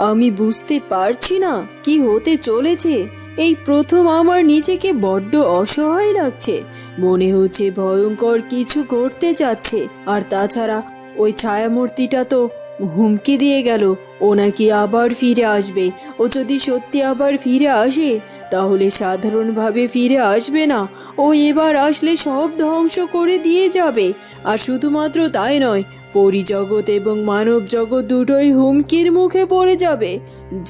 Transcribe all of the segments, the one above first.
আমি বুঝতে পারছি না কি হতে চলেছে। এই প্রথম আমার নিজেকে বড্ড অসহায় লাগছে। মনে হচ্ছে ভয়ঙ্কর কিছু ঘটতে যাচ্ছে। আর তাছাড়া ওই ছায়ামূর্তিটা তো হুমকি দিয়ে গেল ও নাকি আবার ফিরে আসবে। ও যদি সত্যি আবার ফিরে আসে তাহলে সাধারণভাবে ফিরে আসবে না। ও এবার আসলে সব ধ্বংস করে দিয়ে যাবে। আর শুধুমাত্র তাই নয়, পরিজগৎ এবং মানব জগৎ দুটোই হুমকির মুখে পড়ে যাবে।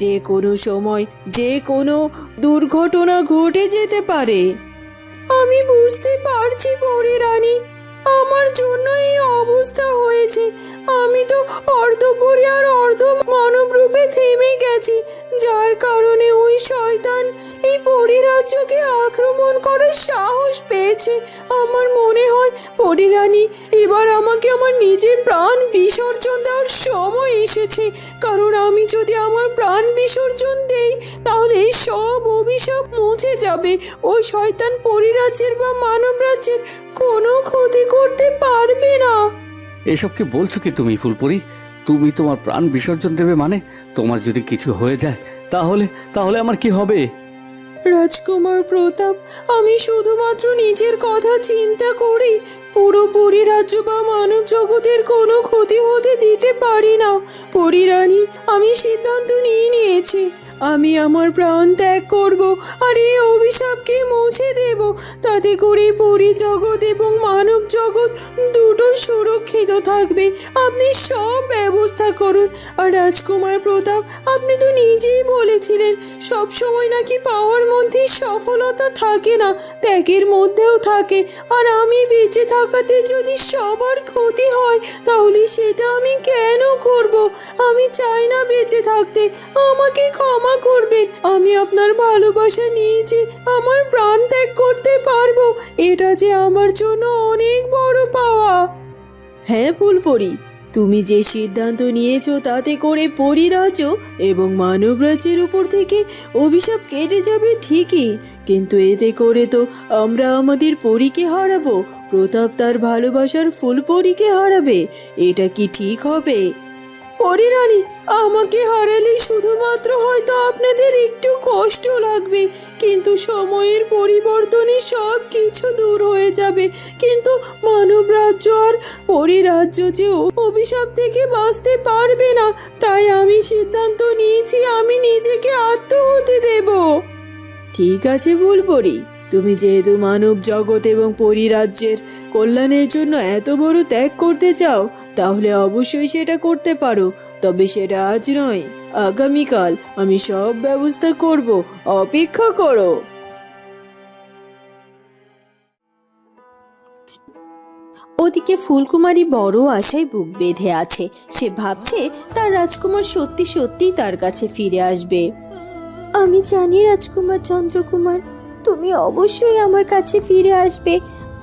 যে কোনো সময় যে কোনো দুর্ঘটনা ঘটে যেতে পারে। আমি বুঝতে পারছি পরি রানী, আমার জন্য এই অবস্থা হয়েছে। আমি তো অর্ধপরি আর অর্ধ মানব রূপে থেমে গেছি, যার কারণে ওই শয়তান এই পরিরাজ্যকে আক্রমণ করার সাহস পেয়েছে। আমার মনে হয় পরিরানী, এবার আমাকে আমার নিজের প্রাণ বিসর্জন দেওয়ার সময় এসেছে। কারণ আমি যদি আমার প্রাণ বিসর্জন দেই তাহলে এই সব অভিশাপ মুছে যাবে। ওই শয়তান পরিরাজ্যের বা মানব রাজ্যের কোনো ক্ষতি করতে পারবে না। এসব কি বলছো কি তুমি ফুলপরি? তুমি তোমার প্রাণ বিসর্জন দেবে মানে? তোমার যদি কিছু হয়ে যায় তাহলে তাহলে আমার কি হবে? রাজকুমার প্রতাপ, আমি শুধুমাত্র নিজের কথা চিন্তা করি। পুরোপুরি রাজ্য বা মানব জগতের কোনো ক্ষতি হতে দিতে পারি না। পরিরানী, আমি সিদ্ধান্ত নিয়েছি। আমি আমার প্রাণ ত্যাগ করব আর এই অভিশাপকে মুছে দেব। তাতে করে পরিজগৎ এবং মানব জগৎ দুটো সুরক্ষিত থাকবে। আপনি সব ব্যবস্থা করুন। আর রাজকুমার প্রতাপ, আপনি তো নিজেই বলেছিলেন সব সময় নাকি পাওয়ার মধ্যে সফলতা থাকে না, ত্যাগের মধ্যেও থাকে। আর আমি বেঁচে থাকাতে যদি সবার ক্ষতি হয় তাহলে সেটা আমি কেন করব? আমি চাই না বেঁচে থাকতে। আমাকে ক্ষমা করবেন। আমি আপনার ভালোবাসা নিয়ে যে আমার প্রাণ ত্যাগ করতে পারবো, এটা যে আমার জন্য অনেক বড় পাওয়া। হ্যাঁ ফুলপরি, তুমি যে সিদ্ধান্ত নিয়েছো তাতে করে পরিরাজ্য এবং মানব রাজ্যের উপর থেকে অভিশাপ কেটে যাবে ঠিকই, কিন্তু এতে করে তো আমরা আমাদের পরীকে হারাবো। প্রতাপ তার ভালোবাসার ফুলপরিকে হারাবে। এটা কি ঠিক হবে? পরিরানী, আমাকে হারালে শুধুমাত্র হয়তো আপনাদের একটু কষ্ট লাগবে, কিন্তু সময়ের পরিবর্তনে সব কিছু দূর হয়ে যাবে। কিন্তু মানব রাজ্য আর পরিরাজ্য যে অভিশাপ থেকে বাঁচতে পারবে না। তাই আমি সিদ্ধান্ত নিয়েছি আমি নিজেকে আত্মহতি দেব। ঠিক আছে ফুলপরি, তুমি যেহেতু মানব জগৎ এবং পরিরাজ্যের কল্যাণের জন্য এত বড় ত্যাগ করতে চাও তাহলে অবশ্যই সেটা করতে পারো। তবে সেটা আজ নয়, আগামীকাল আমি সব ব্যবস্থা করব। অপেক্ষা করো। ওদিকে ফুলকুমারী বড় আশায় বুক বেঁধে আছে। সে ভাবছে তার রাজকুমার সত্যি সত্যি তার কাছে ফিরে আসবে। আমি জানি রাজকুমার চন্দ্রকুমার, তুমি অবশ্যই আমার কাছে ফিরে আসবে।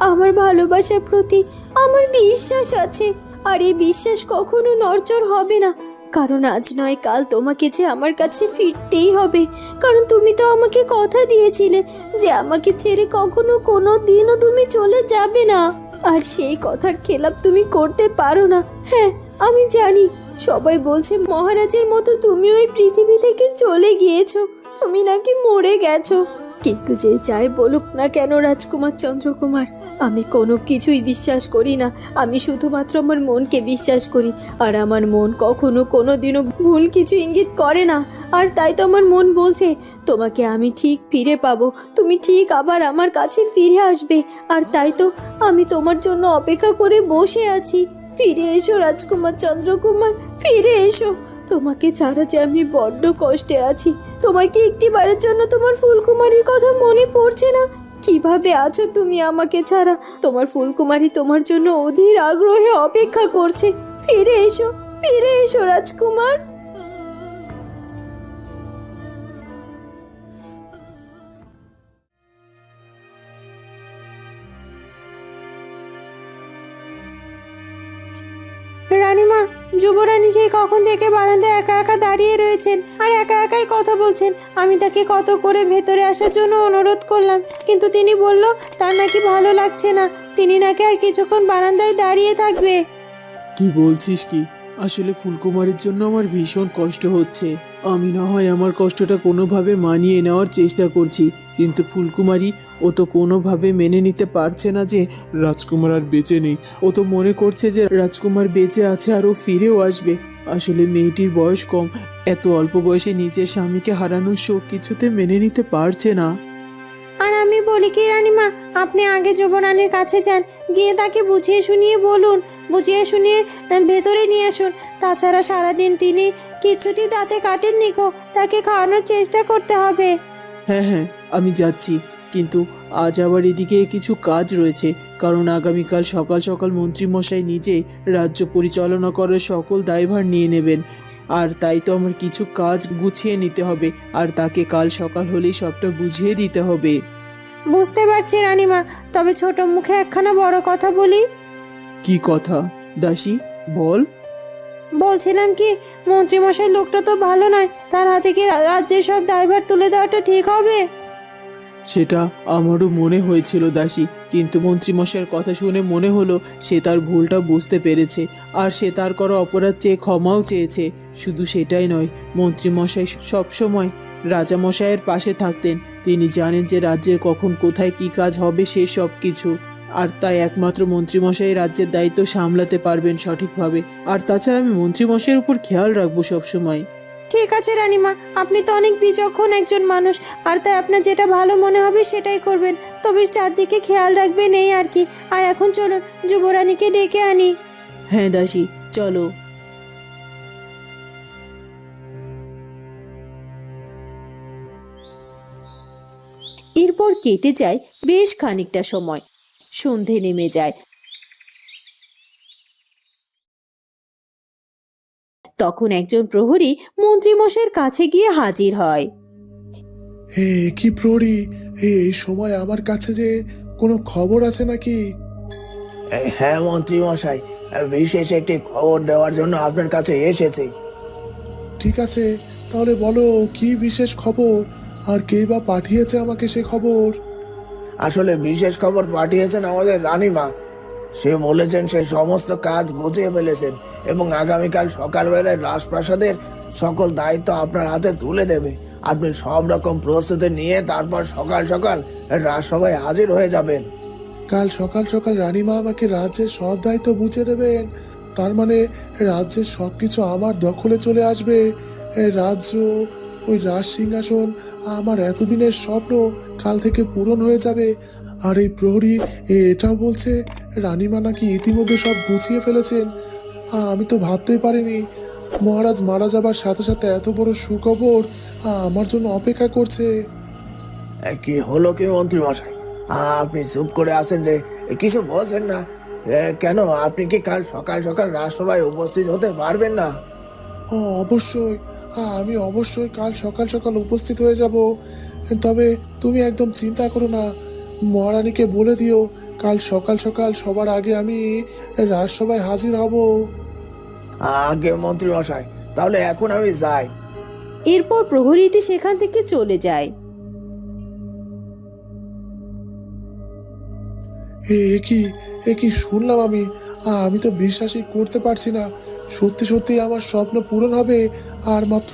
আমার ভালোবাসার প্রতি আমার বিশ্বাস আছে, আর এই বিশ্বাস কখনো নড়চড় হবে না। কারণ আজ নয় কাল তোমাকে যে আমার কাছে ফিরতেই হবে। কারণ তুমি তো আমাকে কথা দিয়েছিলে যে আমাকে ছেড়ে কখনো কোনো দিনও তুমি চলে যাবে না, আর সেই কথার খেলাপ তুমি করতে পারো না। হ্যাঁ, আমি জানি সবাই বলছে মহারাজের মতো তুমি ওই পৃথিবী থেকে চলে গিয়েছো, তুমি নাকি মরে গেছো। কিন্তু যে যাই বলুক না কেন রাজকুমার চন্দ্রকুমার, আমি কোনো কিছুই বিশ্বাস করি না। আমি শুধুমাত্র আমার মনকে বিশ্বাস করি, আর আমার মন কখনো কোনো দিনও ভুল কিছু ইঙ্গিত করে না। আর তাই তো আমার মন বলছে তোমাকে আমি ঠিক ফিরে পাবো, তুমি ঠিক আবার আমার কাছে ফিরে আসবে। আর তাই তো আমি তোমার জন্য অপেক্ষা করে বসে আছি। ফিরে এসো রাজকুমার চন্দ্রকুমার, ফিরে এসো। তোমাকে ছাড়া যে আমি বড্ড কষ্টে আছি। তোমার কি একটিবারের জন্য তোমার ফুলকুমারীর কথা মনে পড়ছে না? কিভাবে আছো তুমি আমাকে ছাড়া? তোমার ফুলকুমারী তোমার জন্য অধীর আগ্রহে অপেক্ষা করছে। ফিরে এসো, ফিরে এসো রাজকুমার। রানীমা, যুবরানী সেই কখন থেকে বারান্দায় একা একা দাঁড়িয়ে রয়েছেন আর একা একাই কথা বলছেন। আমি তাকে কত করে ভেতরে আসার জন্য অনুরোধ করলাম, কিন্তু তিনি বলল তার নাকি ভালো লাগছে না, তিনি নাকি আর কিছুক্ষণ বারান্দায় দাঁড়িয়ে থাকবে। কি বলছিস কি? আসলে ফুলকুমারীর জন্য আমার ভীষণ কষ্ট হচ্ছে। আমি না হয় আমার কষ্টটা কোনোভাবে মানিয়ে নেওয়ার চেষ্টা করছি, কিন্তু ফুলকুমারী ও তো কোনোভাবে মেনে নিতে পারছে না যে রাজকুমার আর বেঁচে নেই। ও তো মনে করছে যে রাজকুমার বেঁচে আছে আর ও ফিরেও আসবে। আসলে মেয়েটির বয়স কম, এত অল্প বয়সে নিজের স্বামীকে হারানোর শোক কিছুতে মেনে নিতে পারছে না। আর আমি বলি কি রানীমা, আপনি আগে যুবরানীর কাছে যান, গিয়ে তাকে বুঝিয়ে শুনিয়ে বলুন, বুঝিয়ে শুনিয়ে ভেতরে নিয়ে আসুন। তাছাড়া সারাদিন তিনি কিছুটি দাঁতে কাটেননি গো, তাকে খাওয়ানোর চেষ্টা করতে হবে। হ্যাঁ হ্যাঁ, আমি যাচ্ছি, কিন্তু আজ আবার এদিকে কিছু কাজ রয়েছে। কারণ আগামীকাল সকাল সকাল মন্ত্রীমশাই নিজে রাজ্য পরিচালনা করার সকল দায়ভার নিয়ে নেবেন। আর তাই তো আমার কিছু কাজ গুছিয়ে নিতে হবে, আর তাকে কাল সকাল হলেই সবটা বুঝিয়ে দিতে হবে। বুঝতে পারছি রানীমা, তবে ছোট মুখে একখানা বড় কথা বলি। কি কথা দাসী, বল। বলছিলাম কি, মন্ত্রীমশাই লোকটা তো ভালো নয়, তার হাতে কি রাজ্যের সব দায়ভার তুলে দেওয়াটা ঠিক হবে? সেটা আমারও মনে হয়েছিল দাসী, কিন্তু মন্ত্রীমশাইয়ের কথা শুনে মনে হলো সে তার ভুলটা বুঝতে পেরেছে, আর সে তার করা অপরাধ চেয়ে ক্ষমাও চেয়েছে। শুধু সেটাই নয়, মন্ত্রীমশাই সবসময় রাজামশাইয়ের পাশে থাকতেন। তিনি জানেন যে রাজ্যের কখন কোথায় কি কাজ হবে সে সব কিছু, আর তাই একমাত্র মন্ত্রীমশাই রাজ্যের দায়িত্ব সামলাতে পারবেন সঠিকভাবে। আর তাছাড়া আমি মন্ত্রীমশাইয়ের উপর খেয়াল রাখবো সবসময়। ঠিক আছে রানীমা, আপনি তো অনেক বিচক্ষণ একজন মানুষ, আর তাই আপনার যেটা ভালো মনে হবে সেটাই করবেন। তবে চারদিকে খেয়াল রাখবেন, এই আর কি। আর এখন চলুন, যুবরানীকে ডেকে আনি। হ্যাঁ দাসী, চলো। এরপর কেটে যায় বেশ খানিকটা সময়, সন্ধে নেমে যায়। তখন একজন প্রহরী মন্ত্রীমশাইয়ের কাছে গিয়ে হাজির হয়। হে কি প্রহরী, এই সময় আমার কাছে যে কোনো খবর আছে নাকি? হ্যাঁ মন্ত্রী মশাই, বিশেষ একটি খবর দেওয়ার জন্য আপনার কাছে এসেছি। ঠিক আছে, তাহলে বলো কি বিশেষ খবর, আর কে বা পাঠিয়েছে আমাকে সে খবর? আসলে বিশেষ খবর পাঠিয়েছেন আমাদের রানীমা। সে বলেছেন সে সমস্ত কাজ গুছিয়ে ফেলেছেন এবং আগামীকাল সকালবেলায় রাজপ্রাসাদের সকল দায়িত্ব আপনার হাতে তুলে দেবে। আপনি সব রকম প্রস্তুতি নিয়ে তারপর সকাল সকাল রাজসভায় হাজির হয়ে যাবেন। কাল সকাল সকাল রানীমা আমাকে রাজ্যের সব দায়িত্ব বুঝিয়ে দেবেন? তার মানে রাজ্যের সব কিছু আমার দখলে চলে আসবে। রাজ্য, ওই রাজ সিংহাসন, আমার এতদিনের স্বপ্ন কাল থেকে পূরণ হয়ে যাবে। আর এই প্রহরী এটাও বলছে রানীমা নাকি ইতিমধ্যে সব গুছিয়ে ফেলেছেন। আমি তো ভাবতেই পারিনি মহারাজ মারা যাবার সাথে সাথে এত বড় সুখবর আমার জন্য অপেক্ষা করছে। কি হলো কি মন্ত্রী মশাই, আপনি চুপ করে আছেন যে, কিছু বলছেন না? কেন, আপনি কি কাল সকাল সকাল রাজসভায় উপস্থিত হতে পারবেন না? অবশ্যই, আমি অবশ্যই কাল সকাল সকাল উপস্থিত হয়ে যাব। তবে তুমি একদম চিন্তা করো না, মহারানীকে বলে দিও কাল সকাল সকাল সবার আগে আমি রাজসভায় হাজির হব। আগে মন্ত্রী মশাই, তাহলে এখন আমি যাই। এরপর প্রহরীটি সেখান থেকে চলে যায়। এ কি শুনলাম আমি? আমি তো বিশ্বাসই করতে পারছি না। সত্যি সত্যি আমার স্বপ্ন পূরণ হবে, আর মাত্র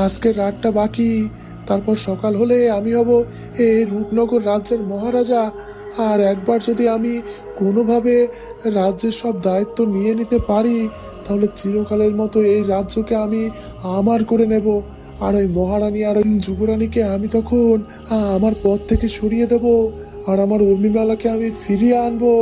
আজকের রাতটা বাকি। তারপর সকাল হলে আমি হব এই রূপনগর রাজ্যের মহারাজা। আর একবার যদি আমি কোনোভাবে রাজ্যের সব দায়িত্ব নিয়ে নিতে পারি, তাহলে চিরকালের মতো এই রাজ্যকে আমি আমার করে নেব। আর ওই মহারানী আর ওই যুবরানীকে আমি তখন আমার পথ থেকে সরিয়ে দেব, আর আমার উর্মিমালাকে আমি ফিরিয়ে আনবো।